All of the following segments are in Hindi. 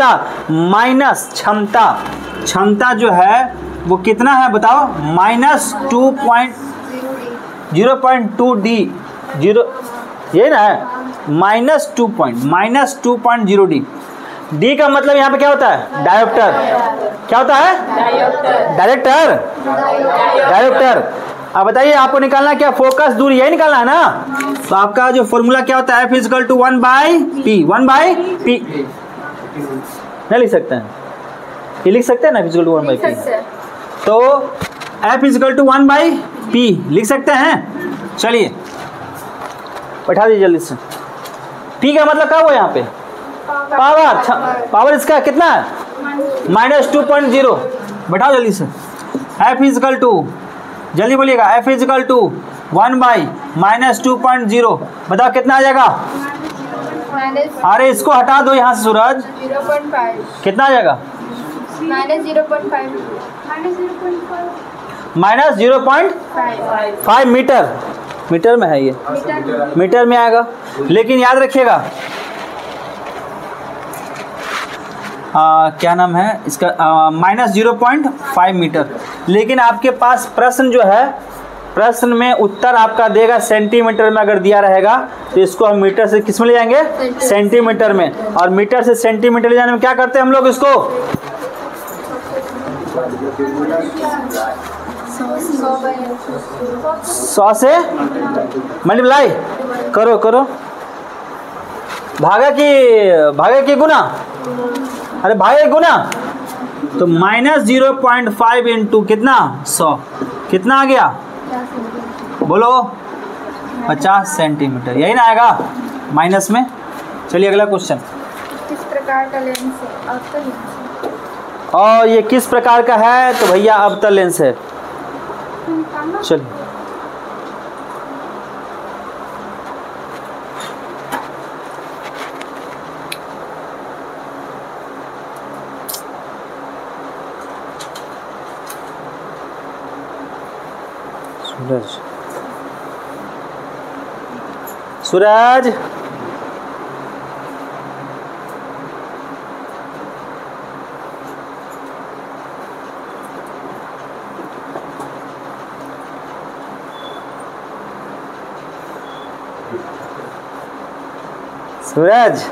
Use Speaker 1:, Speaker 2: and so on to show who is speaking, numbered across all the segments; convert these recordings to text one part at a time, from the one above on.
Speaker 1: क्षमता माइनस क्षमता, क्षमता जो है वो कितना है बताओ, माइनस 0.2 डी, जीरो ये ना है, माइनस 2.0 डी। डी का मतलब यहाँ पे क्या होता है, डायोप्टर। क्या होता है, डायरेक्टर, डायोप्टर। अब बताइए आपको निकालना क्या, फोकस दूरी, यही निकालना है ना। तो आपका जो फॉर्मूला क्या होता है, F equal to 1/P, 1/P नहीं लिख सकते हैं, ये लिख सकते हैं ना, F इजकल टू 1/P। तो F इजकल टू 1/P लिख सकते हैं। चलिए बैठा दीजिए जल्दी से। P का मतलब क्या हुआ यहाँ पे, पावर। पावर इसका कितना है, -2.0। बैठाओ जल्दी से। F इजकल टू, जल्दी बोलिएगा, F इजकल टू 1/-2.0, बताओ कितना आ जाएगा। अरे इसको हटा दो यहाँ से सूरज,
Speaker 2: 0.5
Speaker 1: कितना आ जाएगा, -0.5 मीटर। मीटर में है ये, मीटर में आएगा। लेकिन याद रखिएगा क्या नाम है इसका, -0.5 मीटर। लेकिन आपके पास प्रश्न जो है, प्रश्न में उत्तर आपका देगा सेंटीमीटर में। अगर दिया रहेगा तो इसको हम मीटर से किस में ले जाएंगे, सेंटीमीटर में। और मीटर से सेंटीमीटर ले जाने में क्या करते हैं हम लोग, इसको 100 से मल्टीप्लाई करो, भागा की गुना, अरे भागा की गुना। तो -0.5 इंटू कितना, 100, कितना आ गया बोलो, 50 सेंटीमीटर, यही ना आएगा माइनस में। चलिए अगला क्वेश्चन।
Speaker 2: किस प्रकार का लेंस है, अवतल लेंस है।
Speaker 1: और ये किस प्रकार का है, तो भैया अवतल लेंस है। चलिए सूरज सूरज,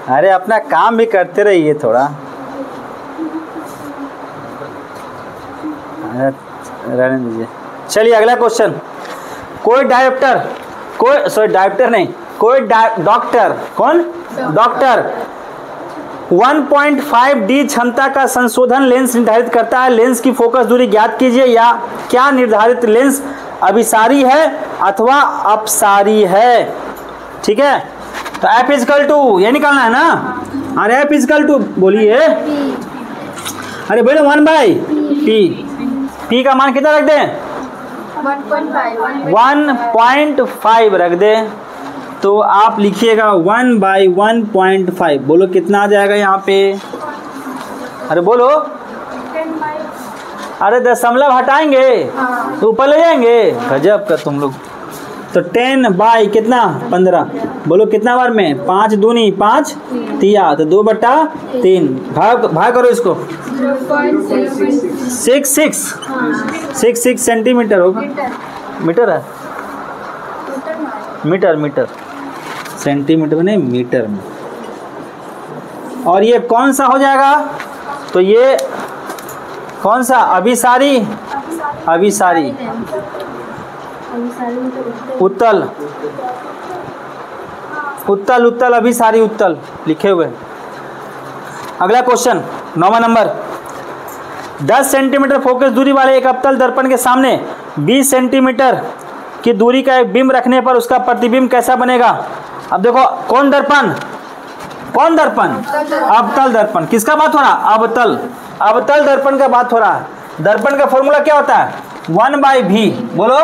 Speaker 1: अरे अपना काम भी करते रहिए थोड़ा, रहने दीजिए। चलिए अगला क्वेश्चन। कोई डायोप्टर, डॉक्टर, कौन डॉक्टर 1.5 डी क्षमता का संशोधन लेंस निर्धारित करता है। लेंस की फोकस दूरी ज्ञात कीजिए। या क्या निर्धारित लेंस अभिसारी है अथवा अपसारी है। ठीक है, तो F इजकल टू ये निकालना है ना। अरे F इजकल टू बोलिए, अरे बोलो 1/P। P का मान कितना रख दें, 1.5 रख दें। तो आप लिखिएगा 1/1.5। बोलो कितना आ जाएगा यहाँ पे, अरे बोलो, अरे दशमलव हटाएंगे तो ऊपर ले जाएंगे, गजब का तुम लोग। तो 10 कितना 15। बोलो कितना बार में, 5 दूनी 5 तिया, तो 2/3। भाग करो इसको, 66 सेंटीमीटर होगा। मीटर है, मीटर सेंटीमीटर में नहीं, मीटर में। और ये कौन सा हो जाएगा, तो ये कौन सा, अभिसारी, उत्तल अभिसारी, उत्तल लिखे हुए। अगला क्वेश्चन 9वां नंबर। 10 सेंटीमीटर फोकस दूरी वाले एक अवतल दर्पण के सामने 20 सेंटीमीटर की दूरी का एक बिंब रखने पर उसका प्रतिबिंब कैसा बनेगा। अब देखो कौन दर्पण, अवतल दर्पण। किसका बात हो रहा, अवतल दर्पण का बात हो रहा है। दर्पण का फॉर्मूला क्या होता है, 1/V। बोलो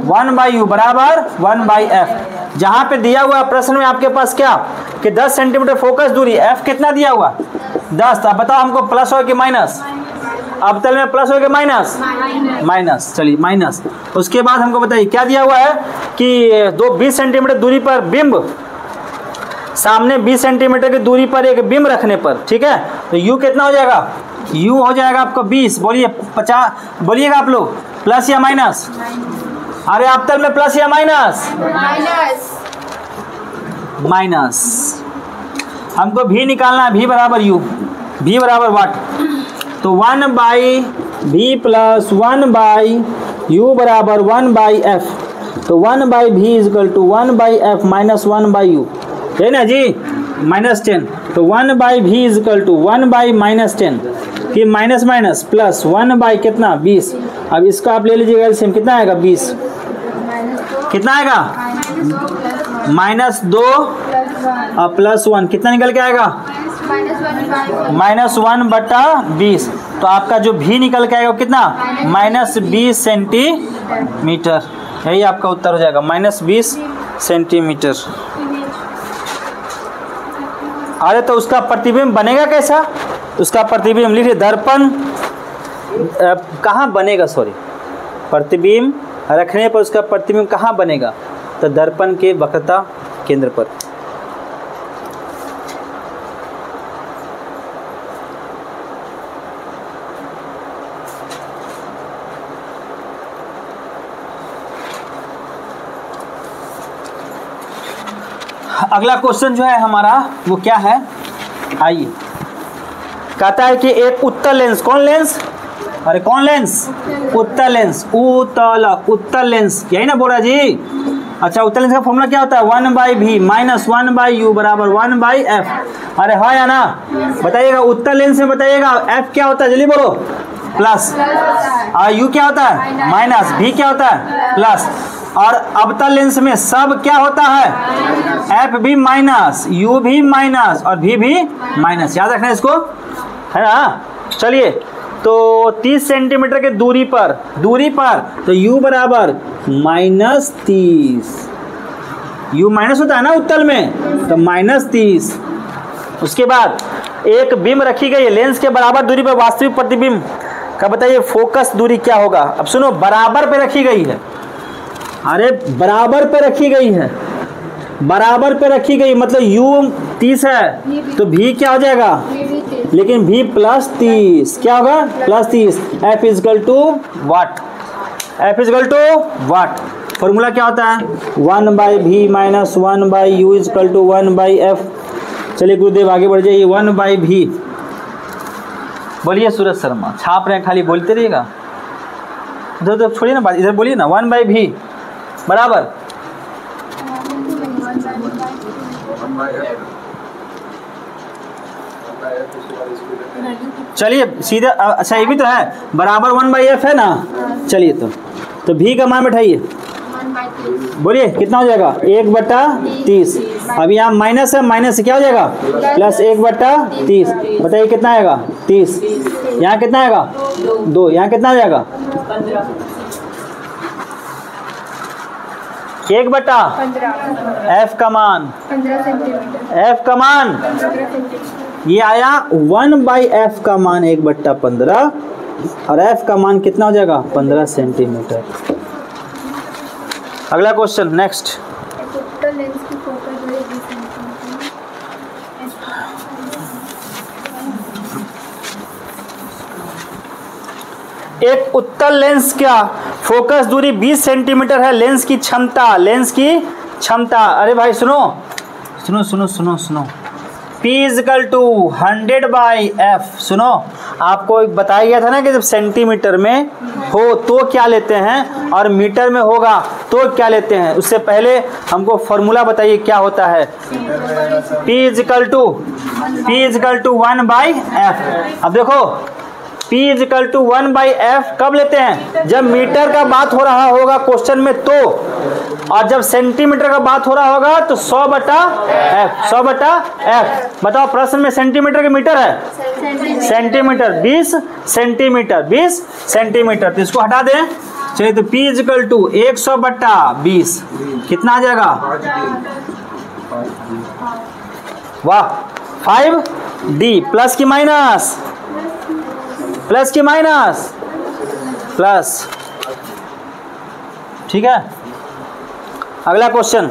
Speaker 1: 1/U बराबर 1/F। जहां पे दिया हुआ प्रश्न में आपके पास क्या कि 10 सेंटीमीटर फोकस दूरी, F कितना दिया हुआ 10। अब बताओ हमको प्लस हो कि माइनस, अवतल में प्लस हो कि माइनस, चलिए माइनस। उसके बाद हमको बताइए क्या दिया हुआ है कि 20 सेंटीमीटर दूरी पर बिंब सामने 20 सेंटीमीटर की दूरी पर एक बिंब रखने पर, ठीक है, तो u कितना हो जाएगा, u हो जाएगा आपका 20, बोलिए 50, बोलिएगा आप लोग, प्लस या माइनस, अरे अवतल में प्लस या माइनस, माइनस, हमको v निकालना है, v बराबर u, v बराबर वाट, तो 1 by v plus 1 by u बराबर 1 बाई f, तो 1 by v equal to 1 by f minus 1 by u, है ना जी, माइनस 10, तो 1 by v equal to 1 by minus 10, फिर माइनस माइनस प्लस 1 बाई कितना 20, अब इसका आप ले लीजिएगा एलसीएम, कितना आएगा 20, कितना आएगा माइनस 2 और प्लस 1, कितना निकल के आएगा माइनस 1 बटा 20, तो आपका जो भी निकल के आएगा कितना माइनस 20 सेंटीमीटर, यही आपका उत्तर हो जाएगा माइनस 20 सेंटीमीटर। अरे तो उसका प्रतिबिंब बनेगा कैसा, उसका प्रतिबिंब लिखिए, दर्पण कहाँ बनेगा, सॉरी, प्रतिबिंब रखने पर उसका प्रतिबिंब कहाँ बनेगा, तो दर्पण के वक्रता केंद्र पर। अगला क्वेश्चन जो है हमारा वो क्या है, आइए, कहता है कि एक उत्तल लेंस, कौन लेंस, अरे कौन लेंस, उत्तल लेंस, उत्तल लेंस, यही ना बोल रहा जी, अच्छा उत्तल लेंस का फॉर्मूला क्या होता है, 1 बाई भी माइनस 1 बाई यू बराबर 1 बाई एफ, अरे हाँ या ना, बताइएगा उत्तल लेंस में, बताइएगा एफ क्या होता है, जल्दी बोलो, प्लस, और यू क्या होता है माइनस, भी क्या होता है प्लस, और अवतल लेंस में सब क्या होता है, एफ भी माइनस, यू भी माइनस और भी माइनस, याद रखना इसको, है ना। चलिए, तो 30 सेंटीमीटर के दूरी पर तो u बराबर माइनस 30, u माइनस होता है ना उत्तल में, तो माइनस 30। उसके बाद एक बिंब रखी गई है लेंस के बराबर दूरी पर, वास्तविक प्रतिबिंब का बताइए फोकस दूरी क्या होगा। अब सुनो, बराबर पे रखी गई है, अरे बराबर पे रखी गई है, बराबर पे रखी गई मतलब u 30 है तो v क्या हो जाएगा, लेकिन v प्लस 30 क्या होगा plus 30, f equal to what, f equal to what, formula क्या होता है 1 by v minus 1 by u equal to 1 by f। चलिए गुरुदेव आगे बढ़ जाइए, 1 बाई v, बोलिए सूरज शर्मा, छाप रहे हैं खाली, बोलते रहिएगा, इधर छोड़िए ना बात, इधर बोलिए ना, 1 बाई v बराबर, चलिए सीधा, अच्छा ये भी तो है बराबर 1 बाई एफ है ना, चलिए तो भी का मान बैठाइए, बोलिए कितना हो जाएगा 1/30, अब यहाँ माइनस है, माइनस से क्या हो जाएगा प्लस 1/30, बताइए कितना आएगा 30, यहाँ कितना आएगा 2, यहाँ कितना आ जाएगा 1/15, एफ का मान
Speaker 2: 15 सेंटीमीटर,
Speaker 1: एफ का मान ये आया 1 बाई एफ का मान 1/15 और एफ का मान कितना हो जाएगा 15 सेंटीमीटर। अगला क्वेश्चन नेक्स्ट,
Speaker 2: उत्तल लेंस की फोकस दूरी 20 सेंटीमीटर,
Speaker 1: एक उत्तल लेंस का फोकस दूरी 20 सेंटीमीटर है, लेंस की क्षमता, अरे भाई सुनो, P equal to 100 by F. सुनो, आपको बताया गया था ना कि जब सेंटीमीटर में हो तो क्या लेते हैं और मीटर में होगा तो क्या लेते हैं, उससे पहले हमको फॉर्मूला बताइए क्या होता है। P equal to 1 by F. अब देखो P equal to 1 by F कब लेते हैं, जब मीटर का बात हो रहा होगा क्वेश्चन में तो, और जब सेंटीमीटर का बात हो रहा होगा तो 100/f। बताओ प्रश्न में सेंटीमीटर के मीटर है, सेंटीमीटर 20 सेंटीमीटर, तो इसको हटा दें। चलिए तो P इजकल टू 100/20 कितना आ जाएगा, वाह 5D प्लस की माइनस प्लस, ठीक है। अगला क्वेश्चन,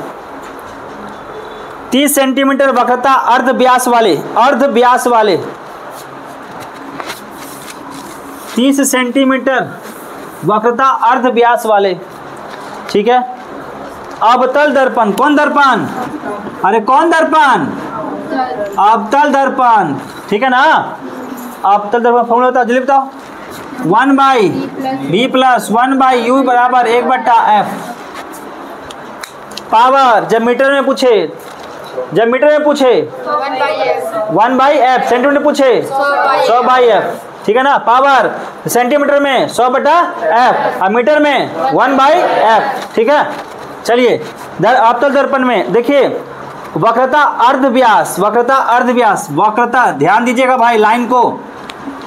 Speaker 1: 30 सेंटीमीटर वक्रता अर्ध व्यास वाले 30 सेंटीमीटर वक्रता अर्ध व्यास वाले, ठीक है। अवतल दर्पण, कौन दर्पण? अरे कौन दर्पण? अवतल दर्पण, ठीक है ना। अवतल दर्पण फॉर्मूला बताओ, जल्दी बताओ। 1/b प्लस 1/u बराबर 1/f। पावर जब मीटर में पूछे 1/f, सेंटीमीटर पूछे 100/f, ठीक है ना। पावर सेंटीमीटर में 100/f और मीटर में 1/f, ठीक है। चलिए अवतल दर्पण में देखिए वक्रता अर्ध व्यास, वक्रता ध्यान दीजिएगा भाई लाइन को,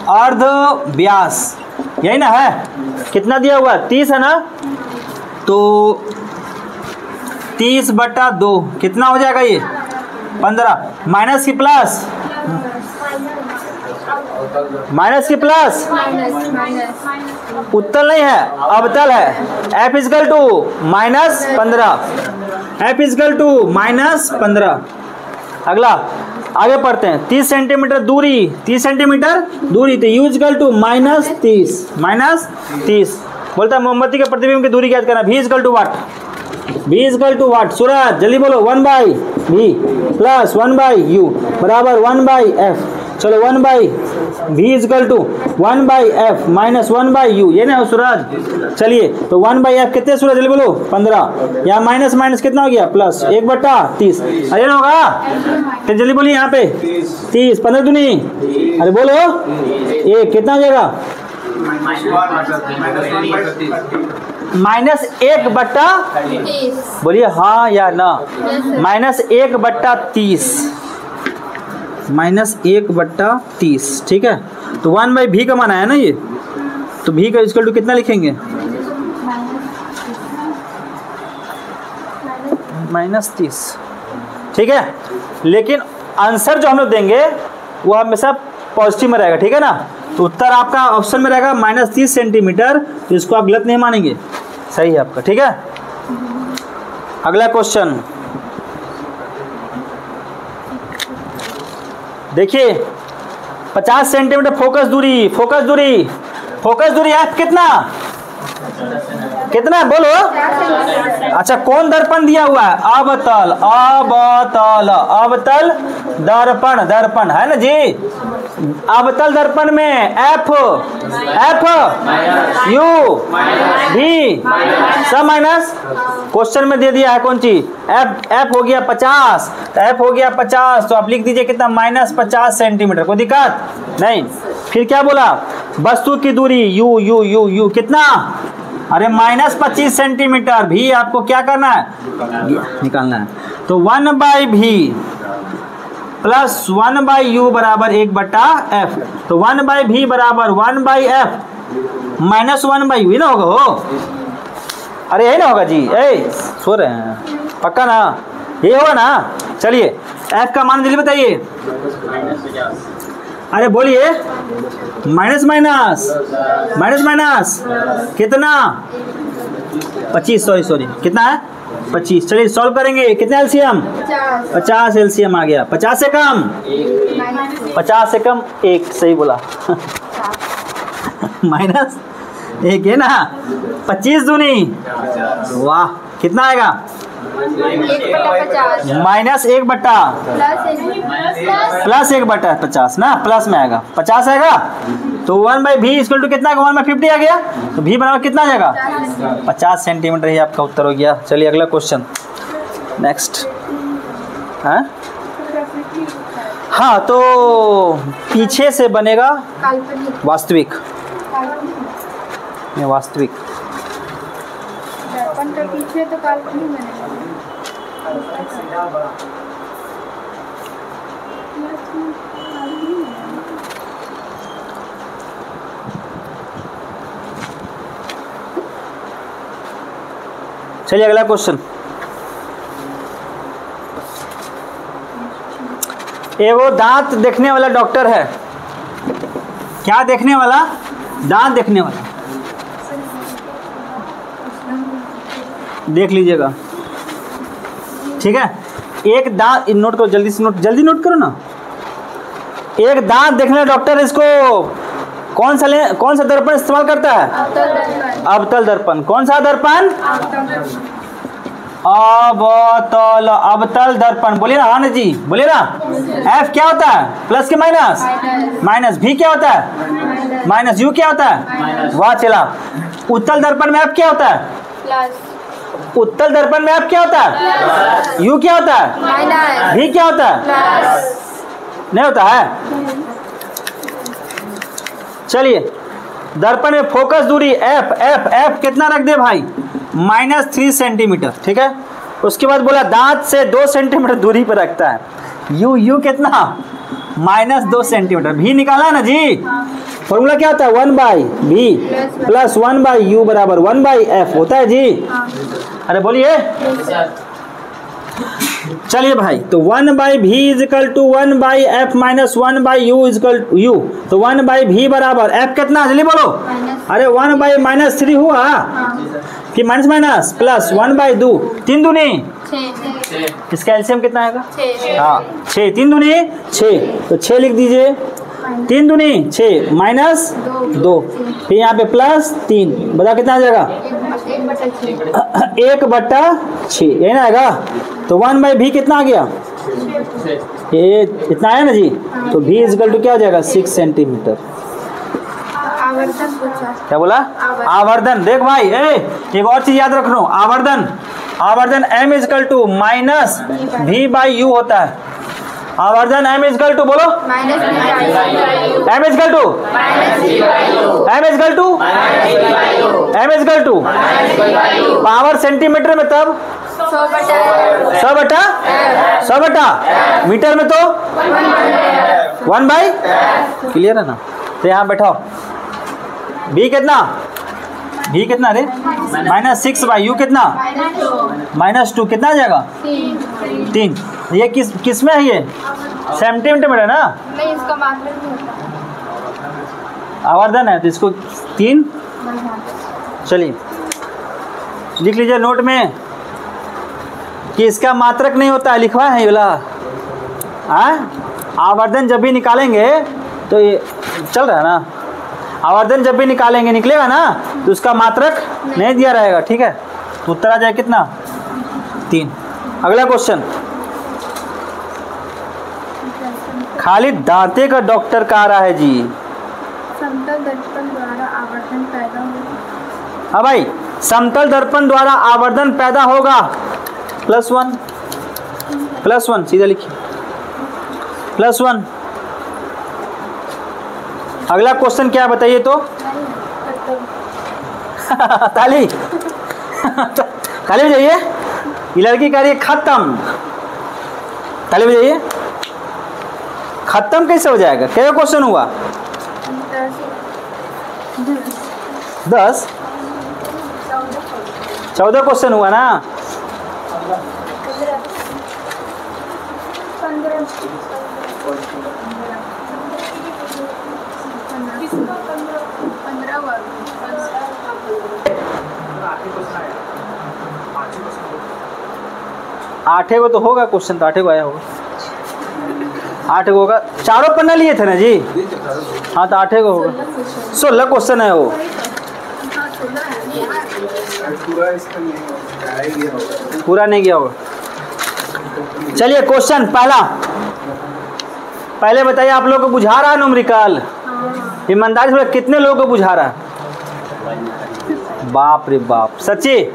Speaker 1: अर्ध व्यास यही ना है। कितना दिया हुआ? 30 है ना, तो 30/2 कितना हो जाएगा ये? 15। माइनस की प्लस, उत्तल नहीं है, अवतल है। F equal to -15, F equal to -15। अगला आगे पढ़ते हैं। 30 सेंटीमीटर दूरी, तो U इजकल टू -30 बोलता है मोमबत्ती के प्रतिबिंब की दूरी ज्ञात करना। V इजकल टू वाट? सूरज जल्दी बोलो। 1/v प्लस 1/u बराबर 1/f। चलो 1/v इजकल टू 1/f माइनस 1/u, ये ना हो सूरज। चलिए तो 1/f कितने सूरज, जल्दी बोलो। 15। यहाँ माइनस कितना हो गया? प्लस 1/30। अरे ना होगा, तो जल्दी बोलिए यहाँ पे 30। 15 दूनी, अरे बोलो ये कितना हो जाएगा? -1/30। बोलिए हाँ या ना। -1/30, ठीक है। तो 1/v का मान आया ना ये, तो v का इक्वल टू कितना लिखेंगे? -30, ठीक है। लेकिन आंसर जो हम लोग देंगे वो हमेशा पॉजिटिव में रहेगा, ठीक है ना। तो उत्तर आपका ऑप्शन में रहेगा -30 सेंटीमीटर, तो इसको आप गलत नहीं मानेंगे, सही है आपका, ठीक है। अगला क्वेश्चन देखिए। 50 सेंटीमीटर फोकस दूरी है कितना बोलो। अच्छा कौन दर्पण दिया हुआ है? अवतल दर्पण है ना जी। अवतल दर्पण में F U V सब माइनस। क्वेश्चन में दे दिया है कौन चीज? F हो गया 50, तो आप लिख दीजिए कितना? -50 सेंटीमीटर। कोई दिक्कत नहीं। फिर क्या बोला? वस्तु की दूरी U कितना? अरे -25 सेंटीमीटर। भी आपको क्या करना है? निकालना है। तो 1/v प्लस 1/u बराबर 1/f। तो 1/v बराबर 1/f माइनस 1/u, ना होगा हो? अरे यही ना होगा जी, सो रहे हैं पक्का ना? ये होगा ना। चलिए f का मान जल्दी बताइए। अरे बोलिए माइनस कितना? 25, सॉरी कितना है? 25। चलिए सॉल्व करेंगे। कितना एलसीएम? 50 एलसीएम आ गया। 50 से कम 1, सही बोला। -1 है ना। 25 दूनी, वाह कितना आएगा? -1 बट्टा प्लस 1/50 ना, प्लस में आएगा 50 आएगा। तो 1/v इक्वल टू कितना? 1/50 आ गया। तो v बराबर कितना आ जाएगा? 50 सेंटीमीटर। ही आपका उत्तर हो गया। चलिए अगला क्वेश्चन नेक्स्ट। हाँ तो पीछे से बनेगा वास्तविक।
Speaker 2: दर्पण के पीछे तो काल्पनिक बनेगा।
Speaker 1: चलिए अगला क्वेश्चन। एगो दांत देखने वाला डॉक्टर है। क्या देखने वाला? दांत देखने वाला। देख लीजिएगा, ठीक है। एक दांत नोट करो, जल्दी से जल्दी नोट करो ना। एक दांत देखने डॉक्टर इसको कौन सा दर्पण इस्तेमाल करता है? अवतल दर्पण। कौन सा दर्पण? अवतल दर्पण। बोलिए ना, हाँ जी बोलिए ना। एफ क्या होता है? प्लस के माइनस? माइनस। भी क्या होता है? माइनस। यू क्या होता है? वाह चला। उत्तल दर्पण में एफ क्या होता है? उत्तल दर्पण में एफ क्या होता है? यू क्या होता है? भी क्या होता है? नहीं होता है। चलिए, दर्पण में फोकस दूरी एफ एफ एफ कितना रख दे भाई? -3 सेंटीमीटर। ठीक है, उसके बाद बोला दांत से 2 सेंटीमीटर दूरी पर रखता है। यू कितना? -2 सेंटीमीटर। भी निकाला ना जी। फॉर्मूला क्या होता है? 1/v प्लस 1/u बराबर 1/f होता है जी। अरे बोलिए। चलिए भाई, तो 1/v is equal to 1/f माइनस 1/u is equal to u। तो 1/v बराबर f कितना? जल्दी बोलो। अरे 1/-3 हुआ, फिर माइनस माइनस प्लस 1/2। 3 दूनी 6। इसका एलसीएम कितना आएगा? 6। हाँ 6। 3 दूनी 6, तो 6 लिख दीजिए। 3 दूनी 6 माइनस 2, फिर यहाँ पे प्लस 3। बता कितना आ जाएगा? 1/6 यही ना आएगा। तो 1/v कितना आ गया? ये इतना आया ना जी। तो v इज इक्वल टू क्या हो जाएगा? 6 सेंटीमीटर। क्या बोला? आवर्धन। देख भाई, एक और चीज याद रखना। आवर्धन m is equal to minus v/u होता है। आवर्धन m इज इक्वल टू बोलो। m is equal to power centimetre में तब 100 बटा मीटर में तो 1/। क्लियर है ना? तो यहाँ बैठाओ। v कितना रे? -6/u कितना? -2 कितना आ जाएगा? 3। ये किस में है? ये सेंटीमीटर में है ना?
Speaker 2: नहीं, इसका मात्रक नहीं होता।
Speaker 1: आवर्धन है तो इसको 3। चलिए लिख लीजिए नोट में कि इसका मात्रक नहीं होता है। लिखवा है ये वाला। आवर्धन जब भी निकालेंगे तो ये चल रहा है ना। आवर्धन जब भी निकलेगा ना तो उसका मात्रक नहीं दिया रहेगा। ठीक है, तो उत्तर आ जाए कितना? 3। अगला क्वेश्चन। खालिद दांते का डॉक्टर कह रहा है जी।
Speaker 2: समतल दर्पण द्वारा आवर्धन पैदा होगा।
Speaker 1: हाँ भाई, समतल दर्पण द्वारा आवर्धन पैदा होगा। +1 सीधा लिखिए। +1। अगला क्वेश्चन क्या बताइए तो? ताली बजाइए। ये लड़की कह रही है खत्म। ताली बजाइए। खत्म कैसे हो जाएगा? क्या क्वेश्चन हुआ? 10 14 क्वेश्चन हुआ ना। 8 को तो होगा क्वेश्चन, तो 8 को आया होगा। 8 को होगा। चारों पन्ना लिए थे ना जी। हाँ तो 8 को होगा। 16 क्वेश्चन है वो। पूरा नहीं गया होगा। चलिए क्वेश्चन पहले बताइए, आप लोगों को बुझा रहा है न्यूमेरिकल? ईमानदारी से कितने लोगों को बुझा रहा है? बाप रे बाप, सच्ची।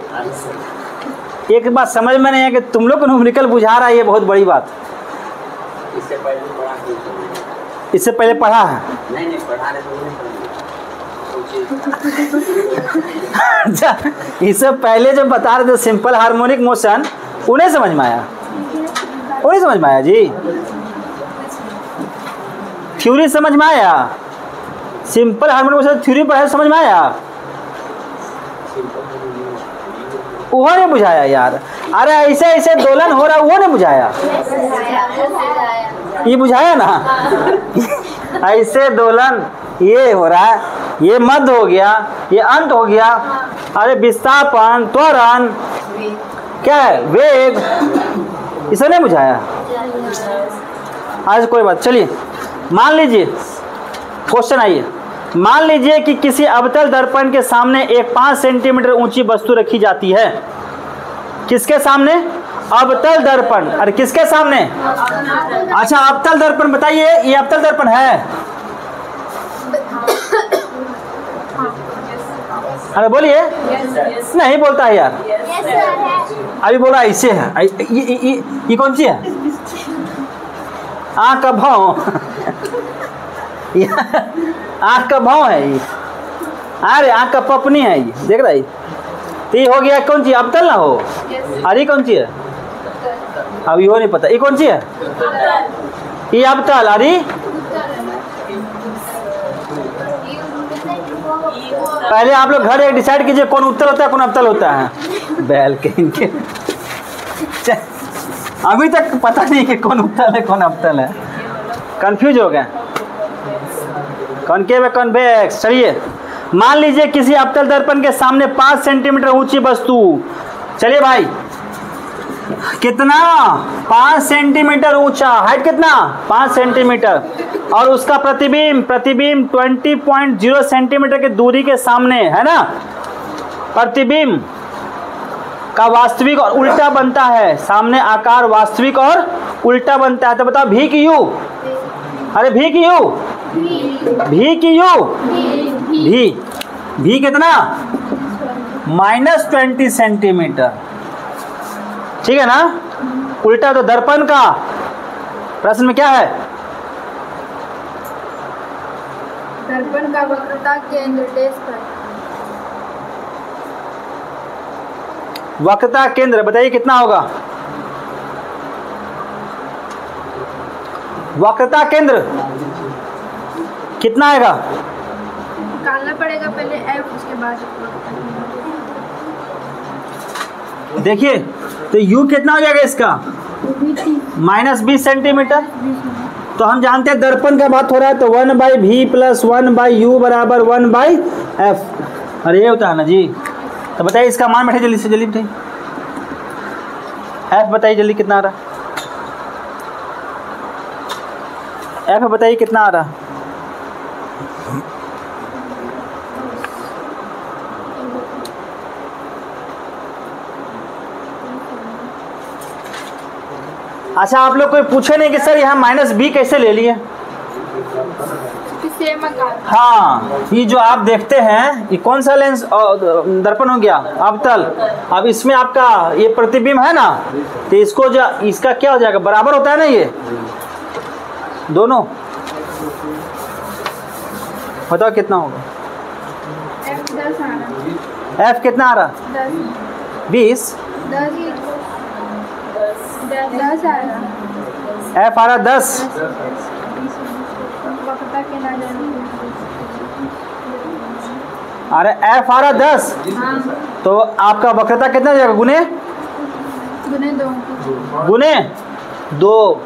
Speaker 1: एक बात समझ में नहीं है कि तुम लोग को न्यूमेरिकल बुझा रहा है, ये बहुत बड़ी बात। इससे पहले पढ़ा है? नहीं पढ़ा रहे। अच्छा, इससे पहले जब बता रहे थे सिंपल हार्मोनिक मोशन, उन्हें समझ में आया? जी। थ्योरी समझ में आया? सिंपल हार्मोनिक मोशन थ्योरी पढ़ा, समझ में आया? वो ने बुझाया यार। अरे ऐसे दोलन हो रहा है, वो ने बुझाया। ये बुझाया ना। ऐसे दोलन ये हो रहा है, ये मध्य हो गया, ये अंत हो गया। अरे विस्थापन, त्वरण, क्या है? वेग, इसे नहीं बुझाया आज, कोई बात। चलिए मान लीजिए क्वेश्चन आइए, मान लीजिए कि किसी अवतल दर्पण के सामने एक 5 सेंटीमीटर ऊंची वस्तु रखी जाती है। किसके सामने? अवतल दर्पण। अरे किसके सामने? अच्छा अवतल दर्पण, बताइए ये अवतल दर्पण है? अरे बोलिए। नहीं बोलता है यार, अभी बोला ऐसे है। ये कौन सी है? आँख का भाव आँख का भाव है ये, अरे आँख का पपनी है ये, देख रहा है। तो ये हो गया कौन सी? अवतल ना हो। अरे कौन सी है? अब ये हो नहीं पता, ये कौन सी है? ये अवतल। अरे पहले आप लोग घर एक डिसाइड कीजिए कौन उत्तल होता है कौन अवतल होता है। बैल के इनके अभी तक पता नहीं कि कौन उत्तल है कौन अवतल है, कंफ्यूज हो गए। कॉनकेव है कॉन्वेक्स। चलिए मान लीजिए किसी अवतल दर्पण के सामने 5 सेंटीमीटर ऊंची वस्तु, चलिए भाई कितना? 5 सेंटीमीटर ऊंचा, हाइट कितना? 5 सेंटीमीटर, और उसका प्रतिबिंब 20.0 सेंटीमीटर की दूरी के सामने है ना। प्रतिबिंब का वास्तविक और उल्टा बनता है, सामने आकार वास्तविक और उल्टा बनता है। तो बताओ भी की यू? अरे भी की यू? भी की यू? भी कितना? -20 सेंटीमीटर, ठीक है ना। उल्टा तो दर्पण का प्रश्न में क्या है?
Speaker 2: दर्पण का वक्रता केंद्र डेश पर।
Speaker 1: वक्रता केंद्र बताइए कितना होगा? वक्रता केंद्र कितना आएगा?
Speaker 2: निकालना पड़ेगा पहले एफ, उसके बाद
Speaker 1: देखिए तो u कितना हो जाएगा इसका? -20 सेंटीमीटर। तो हम जानते हैं दर्पण का बात हो रहा है, तो 1/v + 1/u बराबर 1/f। अरे ये होता है ना जी। तो बताइए इसका मान बैठे जल्दी से, जल्दी बताइए। f बताइए जल्दी कितना आ रहा? f बताइए कितना आ रहा? अच्छा आप लोग कोई पूछे नहीं कि सर यहाँ -b कैसे ले लिए? हाँ, ये जो आप देखते हैं ये कौन सा लेंस दर्पण हो गया? अवतल। अब इसमें आपका ये प्रतिबिंब है ना, तो इसको जो इसका क्या हो जाएगा? बराबर होता है ना ये दोनों। बताओ कितना होगा? f कितना आ रहा? 20। f आ रहा 10। अरे f आ रहा 10, तो आपका वक्रता कितना हो जाएगा? गुने 2।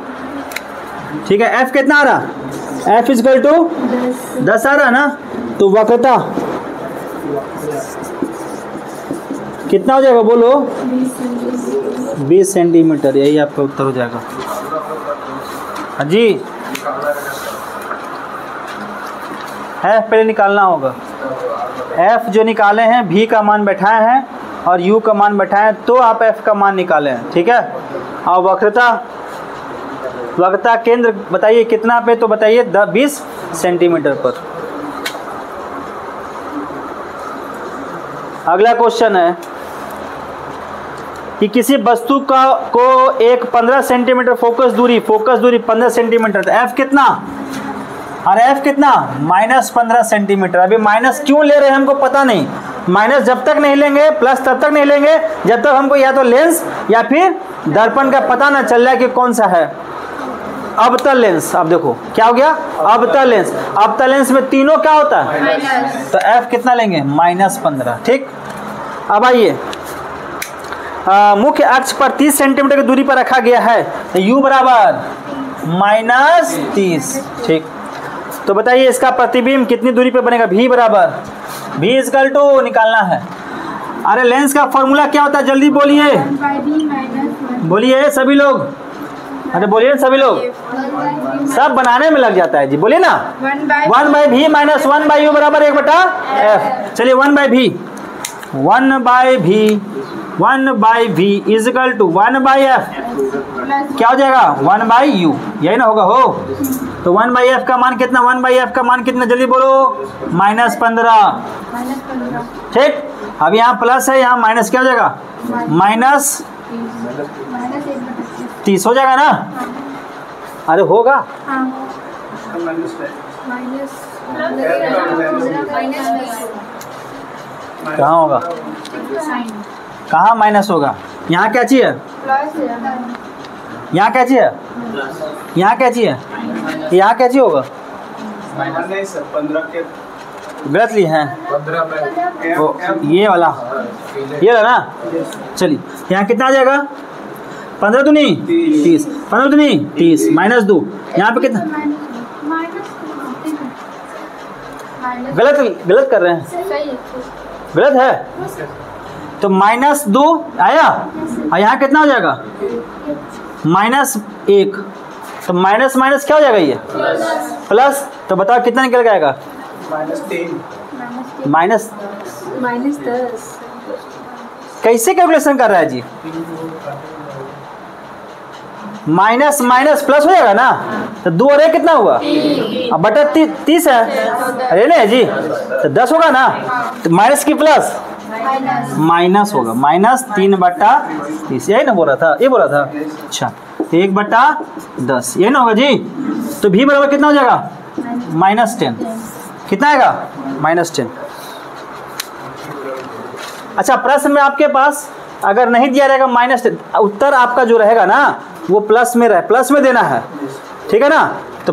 Speaker 1: ठीक है, f कितना आ रहा? f = 10 आ रहा ना, तो वक्रता कितना हो जाएगा बोलो? 20 सेंटीमीटर। यही आपका उत्तर हो जाएगा। हाँ जी, f पहले निकालना होगा। f जो निकाले हैं, v का मान बैठाए हैं और u का मान बैठाए हैं, तो आप f का मान निकाले हैं, ठीक है। और वक्रता केंद्र बताइए कितना पे? तो बताइए 20 सेंटीमीटर पर। अगला क्वेश्चन है कि किसी वस्तु को एक 15 सेंटीमीटर फोकस दूरी 15 सेंटीमीटर, तो f कितना? अरे f कितना? -15 सेंटीमीटर। अभी माइनस क्यों ले रहे हैं हमको पता नहीं। माइनस जब तक नहीं लेंगे, प्लस तब तक नहीं लेंगे जब तक हमको या तो लेंस या फिर दर्पण का पता ना चल जाए कि कौन सा है। अवतल लेंस, अब देखो क्या हो गया? अवतल लेंस। अवतल लेंस में तीनों क्या होता है? तो f कितना लेंगे? -15। ठीक। अब आइए, मुख्य अक्ष पर 30 सेंटीमीटर की दूरी पर रखा गया है, तो u बराबर -30। ठीक। तो बताइए इसका प्रतिबिंब कितनी दूरी पर बनेगा? v बराबर v = निकालना है। अरे लेंस का फॉर्मूला क्या होता है? जल्दी बोलिए।
Speaker 2: 1/b - 1/f
Speaker 1: बोलिए सभी लोग, अरे बोलिए सभी लोग, सब बनाने में लग जाता है जी, बोलिए ना। 1 बाई भी माइनस 1 बाई यू बराबर 1/f। चलिए 1 बाई भी, 1 बाई भी इजिकल टू 1 बाई एफ, क्या हो जाएगा 1 बाई यू, यही ना होगा हो। तो 1 बाई एफ का मान कितना, 1 बाई एफ का मान कितना, जल्दी बोलो, -15। ठीक, अब यहाँ प्लस है, यहाँ माइनस क्या हो जाएगा, -30 हो जाएगा ना। अरे होगा, कहाँ होगा, कहाँ माइनस होगा, यहाँ क्या चाहिए, यहाँ क्या चाहिए, यहाँ क्या चाहिए, यहाँ क्या चाहिए होगा, गलत लिए हैं ये वाला ना। चलिए यहाँ कितना आ जाएगा, 15 दूनी 30, 15 दूनी 30 -2, यहाँ पे कितना, गलत कर रहे हैं, गलत है। तो -2 आया, और यहाँ कितना हो जाएगा, -1, तो माइनस माइनस क्या हो जाएगा ये, प्लस। तो बताओ कितना निकल के आएगा, -10। कैसे कैलकुलेशन कर रहा है जी, माइनस माइनस प्लस हो जाएगा ना। तो 2 और 1 कितना हुआ, अब बटा 30 है, अरे नहीं जी, तो 10 होगा ना। तो माइनस की प्लस माइनस होगा, -3/30, यही ना बोल रहा था, ये बोल रहा था। अच्छा, 1/10 यही ना होगा जी। तो भी बराबर कितना हो जाएगा, -10, कितना आएगा, -10। अच्छा, प्रश्न में आपके पास अगर नहीं दिया रहेगा -10, उत्तर आपका जो रहेगा ना वो प्लस में देना है, ठीक है ना। तो